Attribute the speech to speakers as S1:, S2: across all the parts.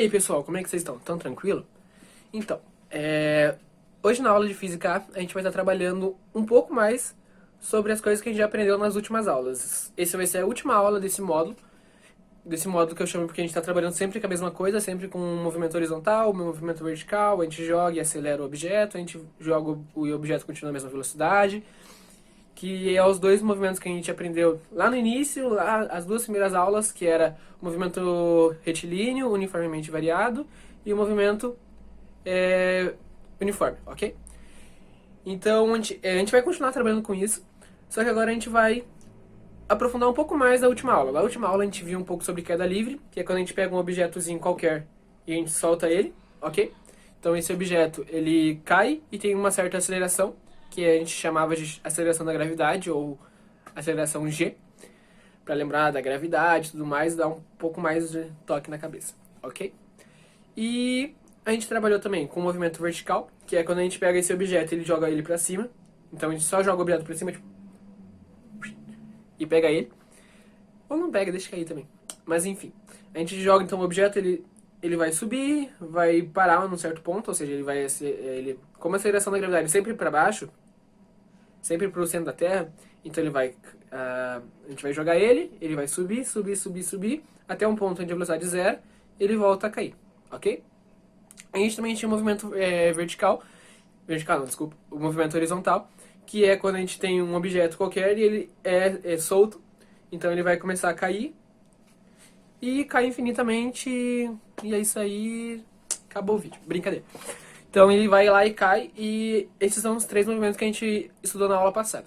S1: aí, pessoal, como é que vocês estão? Tão tranquilo? Então, hoje na aula de Física A, a gente vai estar trabalhando um pouco mais sobre as coisas que a gente já aprendeu nas últimas aulas. Essa vai ser a última aula desse módulo que eu chamo porque a gente está trabalhando sempre com a mesma coisa, sempre com um movimento horizontal, um movimento vertical, a gente joga e acelera o objeto, a gente joga o objeto continua na mesma velocidade, que é os dois movimentos que a gente aprendeu lá no início, lá, as duas primeiras aulas, que era o movimento retilíneo, uniformemente variado, e o movimento uniforme, ok? Então, a gente vai continuar trabalhando com isso, só que agora a gente vai aprofundar um pouco mais da última aula. Na última aula a gente viu um pouco sobre queda livre, que é quando a gente pega um objetozinho qualquer e a gente solta ele, ok? Então esse objeto, ele cai e tem uma certa aceleração, que a gente chamava de aceleração da gravidade, ou aceleração G, para lembrar da gravidade e tudo mais, dar um pouco mais de toque na cabeça, ok? E a gente trabalhou também com o movimento vertical, que é quando a gente pega esse objeto e ele joga ele para cima. Então a gente só joga o objeto para cima, tipo, e pega ele. Ou não pega, deixa cair também. Mas enfim, a gente joga então o objeto, ele vai subir, vai parar num certo ponto, ou seja, como a aceleração da gravidade sempre para baixo, sempre para o centro da Terra, então a gente vai jogar ele vai subir, até um ponto onde a velocidade zero, ele volta a cair, ok? A gente também tinha o movimento vertical não, desculpa, o movimento horizontal, que é quando a gente tem um objeto qualquer e ele é solto, então ele vai começar a cair, e cai infinitamente, e é isso aí, acabou o vídeo, brincadeira. Então ele vai lá e cai, e esses são os três movimentos que a gente estudou na aula passada.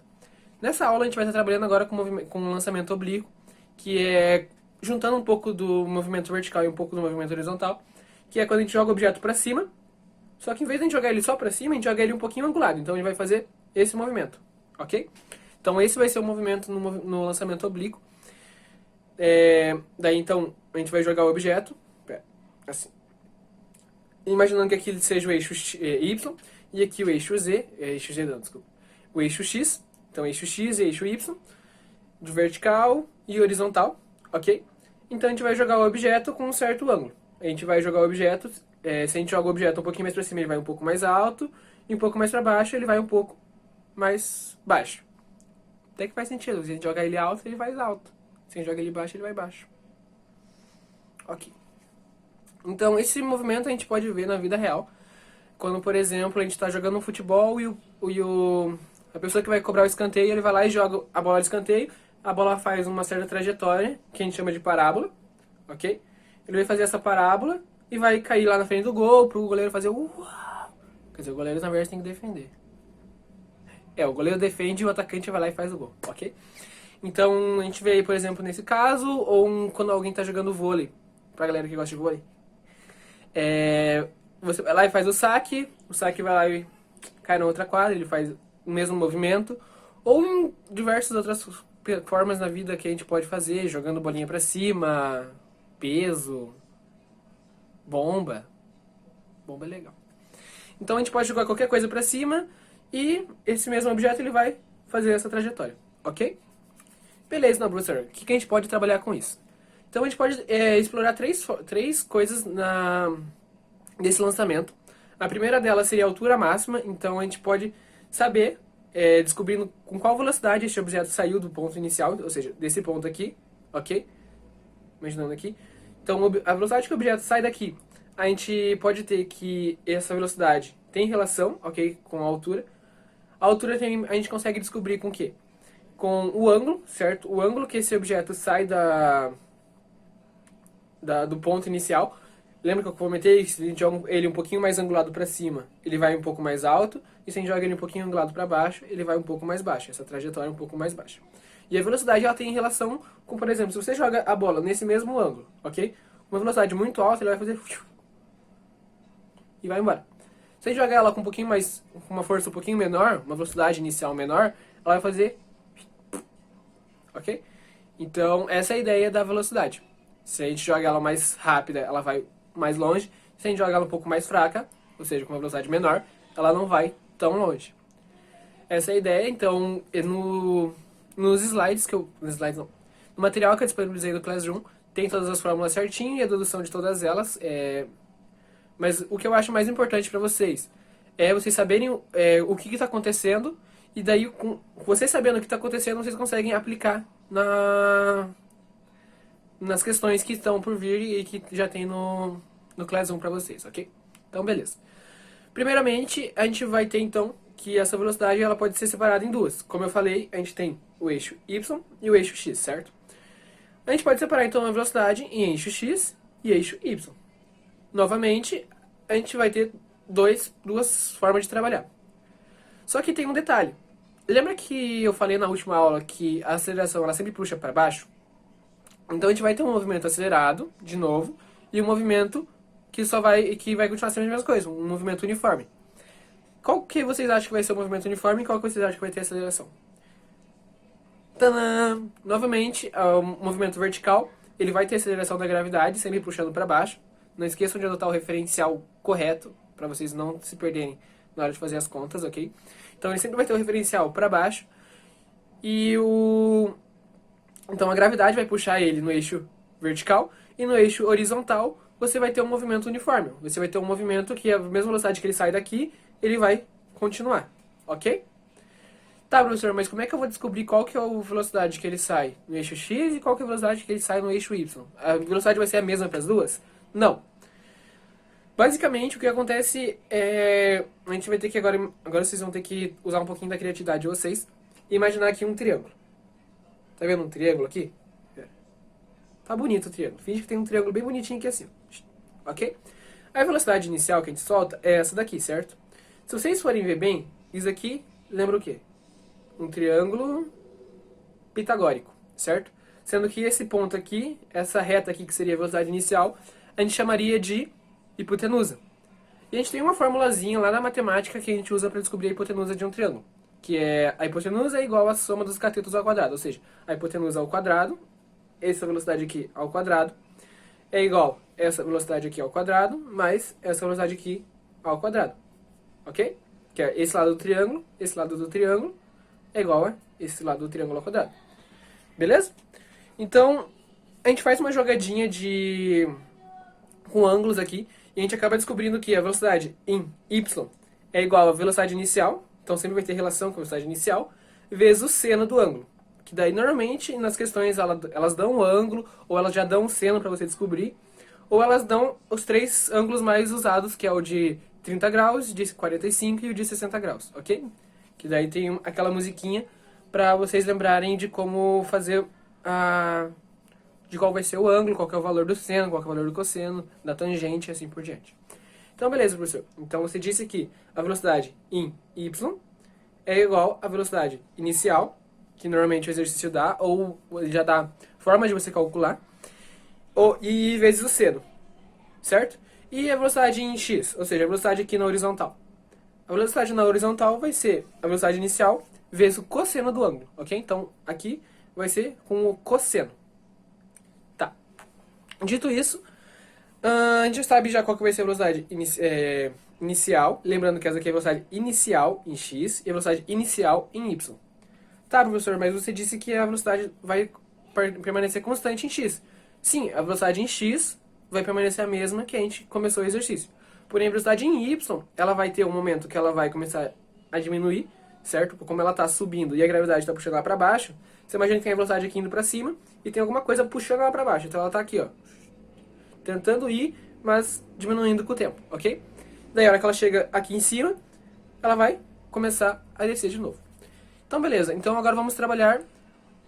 S1: Nessa aula a gente vai estar trabalhando agora com um lançamento oblíquo, que é juntando um pouco do movimento vertical e um pouco do movimento horizontal, que é quando a gente joga o objeto para cima, só que em vez de a gente jogar ele só para cima, a gente joga ele um pouquinho angulado, então ele vai fazer esse movimento, ok? Então esse vai ser o movimento no lançamento oblíquo. Daí então a gente vai jogar o objeto, assim, imaginando que aqui seja o eixo Y, e aqui o eixo Z, não, desculpa, o eixo X, então eixo X e eixo Y, de vertical e horizontal, ok? Então a gente vai jogar o objeto com um certo ângulo. A gente vai jogar o objeto, se a gente joga o objeto um pouquinho mais para cima, ele vai um pouco mais alto, e um pouco mais para baixo, ele vai um pouco mais baixo. Até que faz sentido, se a gente jogar ele alto, ele vai alto. Se a gente joga ele baixo, ele vai baixo. Ok. Então, esse movimento a gente pode ver na vida real. Quando, por exemplo, a gente está jogando um futebol e a pessoa que vai cobrar o escanteio, ele vai lá e joga a bola de escanteio. A bola faz uma certa trajetória, que a gente chama de parábola. Ok? Ele vai fazer essa parábola e vai cair lá na frente do gol, para o goleiro fazer uau. Quer dizer, o goleiro, na verdade, tem que defender. O goleiro defende e o atacante vai lá e faz o gol, ok? Então, a gente vê aí, por exemplo, nesse caso, ou quando alguém está jogando vôlei, pra galera que gosta de vôlei. Você vai lá e faz o saque vai lá e cai na outra quadra, ele faz o mesmo movimento, ou em diversas outras formas na vida que a gente pode fazer, jogando bolinha pra cima, peso, bomba. Bomba é legal. Então a gente pode jogar qualquer coisa pra cima e esse mesmo objeto ele vai fazer essa trajetória, ok? Beleza, não, professor, o que a gente pode trabalhar com isso? Então a gente pode explorar três coisas desse lançamento. A primeira delas seria a altura máxima, então a gente pode saber, descobrindo com qual velocidade esse objeto saiu do ponto inicial, ou seja, desse ponto aqui, ok? Imaginando aqui. Então a velocidade que o objeto sai daqui, a gente pode ter que essa velocidade tem relação, ok, com a altura. A altura a gente consegue descobrir com o quê? Com o ângulo, certo? O ângulo que esse objeto sai do ponto inicial. Lembra que eu comentei que se a gente joga ele um pouquinho mais angulado para cima, ele vai um pouco mais alto, e se a gente joga ele um pouquinho angulado para baixo, ele vai um pouco mais baixo. Essa trajetória é um pouco mais baixa. E a velocidade ela tem relação com, por exemplo, se você joga a bola nesse mesmo ângulo, ok? Uma velocidade muito alta, ele vai fazer e vai embora. Se a gente jogar ela com uma força um pouquinho menor, uma velocidade inicial menor, ela vai fazer, ok? Então essa é a ideia da velocidade. Se a gente joga ela mais rápida, ela vai mais longe. Se a gente joga ela um pouco mais fraca, ou seja, com uma velocidade menor, ela não vai tão longe. Essa é a ideia, então, nos slides no material que eu disponibilizei do Classroom, tem todas as fórmulas certinho e a dedução de todas elas. Mas o que eu acho mais importante para vocês é vocês saberem o que está acontecendo, e daí, com vocês sabendo o que está acontecendo, vocês conseguem aplicar nas questões que estão por vir e que já tem no Class 1 para vocês, ok? Então, beleza. Primeiramente, a gente vai ter, então, que essa velocidade ela pode ser separada em duas. Como eu falei, a gente tem o eixo Y e o eixo X, certo? A gente pode separar, então, a velocidade em eixo X e eixo Y. Novamente, a gente vai ter duas formas de trabalhar. Só que tem um detalhe. Lembra que eu falei na última aula que a aceleração ela sempre puxa para baixo? Então a gente vai ter um movimento acelerado, de novo, e um movimento que vai continuar sendo a mesma coisa, um movimento uniforme. Qual que vocês acham que vai ser o movimento uniforme e qual que vocês acham que vai ter aceleração? Tadã! Novamente, o movimento vertical, ele vai ter aceleração da gravidade, sempre puxando para baixo. Não esqueçam de adotar o referencial correto, para vocês não se perderem na hora de fazer as contas, ok? Então ele sempre vai ter o referencial para baixo. Então a gravidade vai puxar ele no eixo vertical, e no eixo horizontal você vai ter um movimento uniforme. Você vai ter um movimento que a mesma velocidade que ele sai daqui, ele vai continuar, ok? Tá, professor, mas como é que eu vou descobrir qual que é a velocidade que ele sai no eixo X e qual que é a velocidade que ele sai no eixo Y? A velocidade vai ser a mesma para as duas? Não. Basicamente, o que acontece é... A gente vai ter que agora vocês vão ter que usar um pouquinho da criatividade de vocês e imaginar aqui um triângulo. Tá vendo um triângulo aqui? Tá bonito o triângulo. Finge que tem um triângulo bem bonitinho aqui assim. Ok? A velocidade inicial que a gente solta é essa daqui, certo? Se vocês forem ver bem, isso aqui lembra o quê? Um triângulo pitagórico, certo? Sendo que esse ponto aqui, essa reta aqui que seria a velocidade inicial, a gente chamaria de hipotenusa. E a gente tem uma formulazinha lá na matemática que a gente usa para descobrir a hipotenusa de um triângulo. Que é a hipotenusa é igual à soma dos catetos ao quadrado. Ou seja, a hipotenusa ao quadrado, essa velocidade aqui ao quadrado, é igual a essa velocidade aqui ao quadrado, mais essa velocidade aqui ao quadrado. Ok? Que é esse lado do triângulo é igual a esse lado do triângulo ao quadrado. Beleza? Então, a gente faz uma jogadinha com ângulos aqui, e a gente acaba descobrindo que a velocidade em y é igual à velocidade inicial, então sempre vai ter relação com a velocidade inicial, vezes o seno do ângulo. Que daí, normalmente, nas questões, elas dão o ângulo, ou elas já dão o seno para você descobrir, ou elas dão os três ângulos mais usados, que é o de 30 graus, de 45 e o de 60 graus, ok? Que daí tem aquela musiquinha para vocês lembrarem de como fazer de qual vai ser o ângulo, qual que é o valor do seno, qual que é o valor do cosseno, da tangente e assim por diante. Então, beleza, professor. Então, você disse que a velocidade em y é igual à velocidade inicial, que normalmente o exercício dá, ou já dá forma de você calcular, e vezes o seno, certo? E a velocidade em x, ou seja, a velocidade aqui na horizontal. A velocidade na horizontal vai ser a velocidade inicial vezes o cosseno do ângulo, ok? Então, aqui vai ser com o cosseno. Tá. Dito isso, a gente sabe já qual que vai ser a velocidade inicial. Lembrando que essa aqui é a velocidade inicial em x e a velocidade inicial em y. Tá, professor, mas você disse que a velocidade vai permanecer constante em x. Sim, a velocidade em x vai permanecer a mesma que a gente começou o exercício. Porém, a velocidade em y, ela vai ter um momento que ela vai começar a diminuir, certo? Como ela está subindo e a gravidade está puxando ela para baixo, você imagina que tem a velocidade aqui indo para cima e tem alguma coisa puxando ela para baixo. Então ela está aqui, ó, tentando ir, mas diminuindo com o tempo, ok? Daí a hora que ela chega aqui em cima, ela vai começar a descer de novo. Então beleza, então agora vamos trabalhar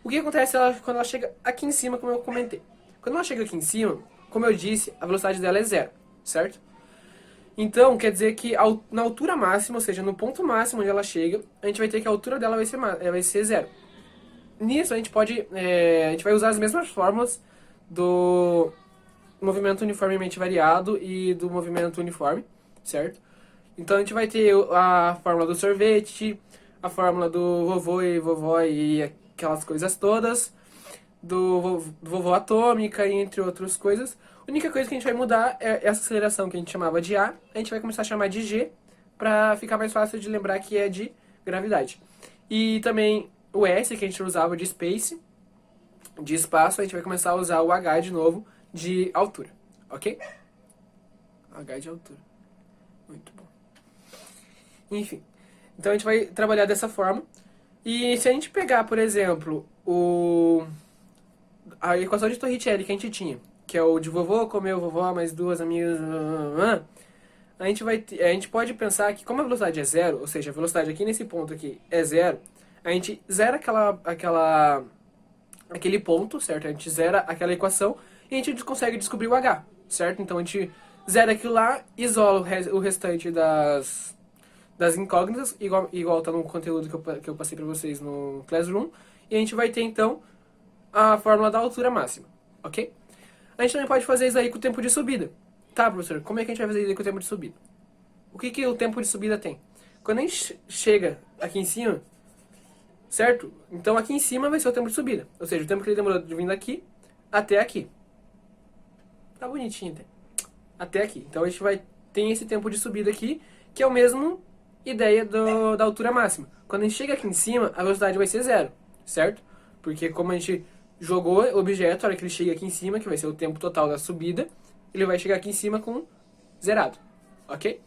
S1: o que acontece quando ela chega aqui em cima, como eu comentei. Quando ela chega aqui em cima, como eu disse, a velocidade dela é zero, certo? Então, quer dizer que na altura máxima, ou seja, no ponto máximo onde ela chega, a gente vai ter que a altura dela vai ser zero. Nisso, a gente vai usar as mesmas fórmulas do movimento uniformemente variado e do movimento uniforme, certo? Então, a gente vai ter a fórmula do sorvete, a fórmula do vovô e vovó e aquelas coisas todas, do vovô atômica, entre outras coisas. A única coisa que a gente vai mudar é essa aceleração que a gente chamava de A gente vai começar a chamar de G, para ficar mais fácil de lembrar que é de gravidade. E também o S, que a gente usava de space, de espaço, a gente vai começar a usar o h de novo de altura, ok? H de altura. Muito bom. Enfim, então a gente vai trabalhar dessa forma. E se a gente pegar, por exemplo, a equação de Torricelli que a gente tinha, que é o de vovô comeu vovó mais duas amigas, a gente pode pensar que como a velocidade é zero, ou seja, a velocidade aqui nesse ponto aqui é zero, a gente zera aquele ponto, certo? A gente zera aquela equação e a gente consegue descobrir o h, certo? Então a gente zera aquilo lá, isola o restante das incógnitas, igual tá no conteúdo que eu passei pra vocês no Classroom, e a gente vai ter então a fórmula da altura máxima, ok? A gente também pode fazer isso aí com o tempo de subida. Tá, professor, como é que a gente vai fazer isso aí com o tempo de subida? O que o tempo de subida tem? Quando a gente chega aqui em cima, certo? Então aqui em cima vai ser o tempo de subida. Ou seja, o tempo que ele demorou de vir daqui até aqui. Tá bonitinho, né? Até aqui. Então a gente tem esse tempo de subida aqui, que é o mesmo ideia da altura máxima. Quando a gente chega aqui em cima, a velocidade vai ser zero, certo? Porque como a gente jogou o objeto, a hora que ele chega aqui em cima, que vai ser o tempo total da subida, ele vai chegar aqui em cima com zerado, ok?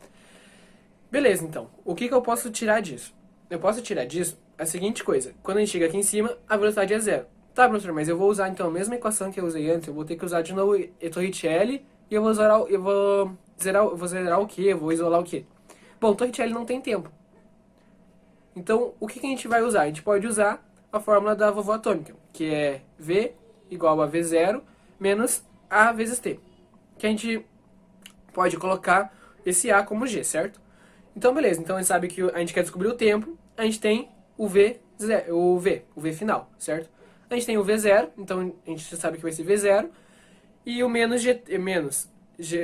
S1: Beleza, então. O que eu posso tirar disso? Eu posso tirar disso a seguinte coisa. Quando a gente chega aqui em cima, a velocidade é zero. Tá, professor, mas eu vou usar então a mesma equação que eu usei antes, eu vou ter que usar de novo Torricelli e eu vou zerar o quê? Eu vou isolar o quê? Bom, Torricelli não tem tempo. Então, o que a gente vai usar? A gente pode usar a fórmula da vovó atômica, que é V igual a V0 menos A vezes T. Que a gente pode colocar esse A como G, certo? Então, beleza. Então, a gente sabe que a gente quer descobrir o tempo. A gente tem o V final, certo? A gente tem o V0, então a gente sabe que vai ser V0. E o menos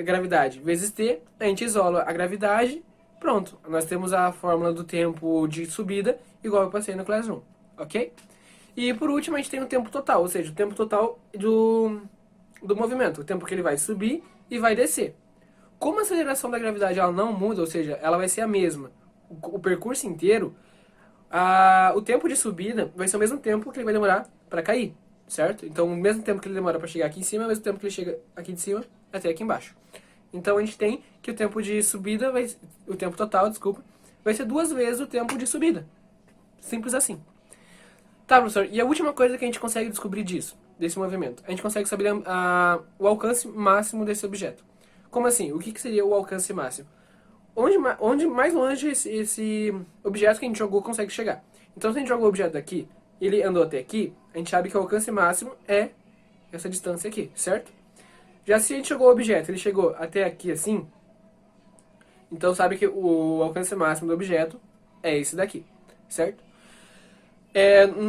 S1: gravidade vezes T, a gente isola a gravidade. Pronto, nós temos a fórmula do tempo de subida, igual eu passei no Classroom, ok? E por último, a gente tem o tempo total, ou seja, o tempo total do movimento, o tempo que ele vai subir e vai descer. Como a aceleração da gravidade ela não muda, ou seja, ela vai ser a mesma o percurso inteiro, o tempo de subida vai ser o mesmo tempo que ele vai demorar para cair, certo? Então, o mesmo tempo que ele demora para chegar aqui em cima é o mesmo tempo que ele chega aqui de cima até aqui embaixo. Então, a gente tem que o tempo de subida, o tempo total, desculpa, vai ser 2 vezes o tempo de subida. Simples assim. Tá, professor, e a última coisa que a gente consegue descobrir desse movimento? A gente consegue saber o alcance máximo desse objeto. Como assim? O que seria o alcance máximo? Onde mais longe esse objeto que a gente jogou consegue chegar. Então, se a gente jogou o objeto daqui, ele andou até aqui, a gente sabe que o alcance máximo é essa distância aqui, certo? Já se a gente jogou o objeto, ele chegou até aqui assim, então sabe que o alcance máximo do objeto é esse daqui, certo?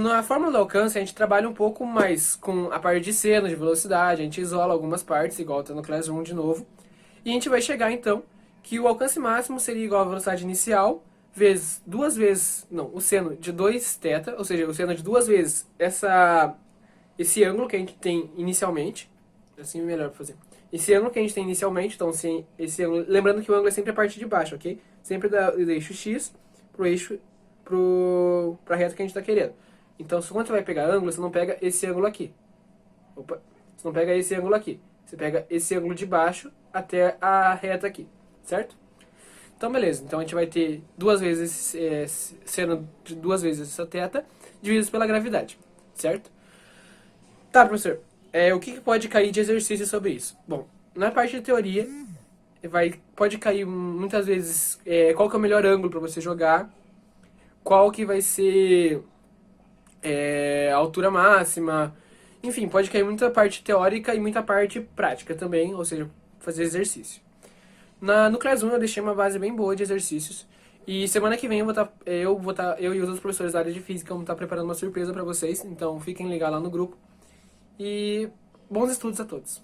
S1: Na fórmula do alcance, a gente trabalha um pouco mais com a parte de seno, de velocidade, a gente isola algumas partes, igual tá no Classroom de novo, e a gente vai chegar então que o alcance máximo seria igual à velocidade inicial vezes o seno de 2θ, ou seja, o seno de 2 vezes esse ângulo que a gente tem inicialmente, assim é melhor pra fazer. Esse ângulo que a gente tem inicialmente, então esse ângulo, lembrando que o ângulo é sempre a parte de baixo, ok? Sempre do eixo x pra reta que a gente está querendo. Então, quando você vai pegar ângulo, você não pega esse ângulo aqui. Opa, você não pega esse ângulo aqui. Você pega esse ângulo de baixo até a reta aqui, certo? Então, beleza. Então, a gente vai ter 2 vezes seno de 2 vezes essa θ dividido pela gravidade, certo? Tá, professor. O que pode cair de exercício sobre isso? Bom, na parte de teoria, pode cair muitas vezes qual que é o melhor ângulo para você jogar, qual que vai ser a altura máxima, enfim, pode cair muita parte teórica e muita parte prática também, ou seja, fazer exercício. No Classroom eu deixei uma base bem boa de exercícios, e semana que vem eu e os outros professores da área de física vamos estar preparando uma surpresa para vocês, então fiquem ligados lá no grupo, e bons estudos a todos!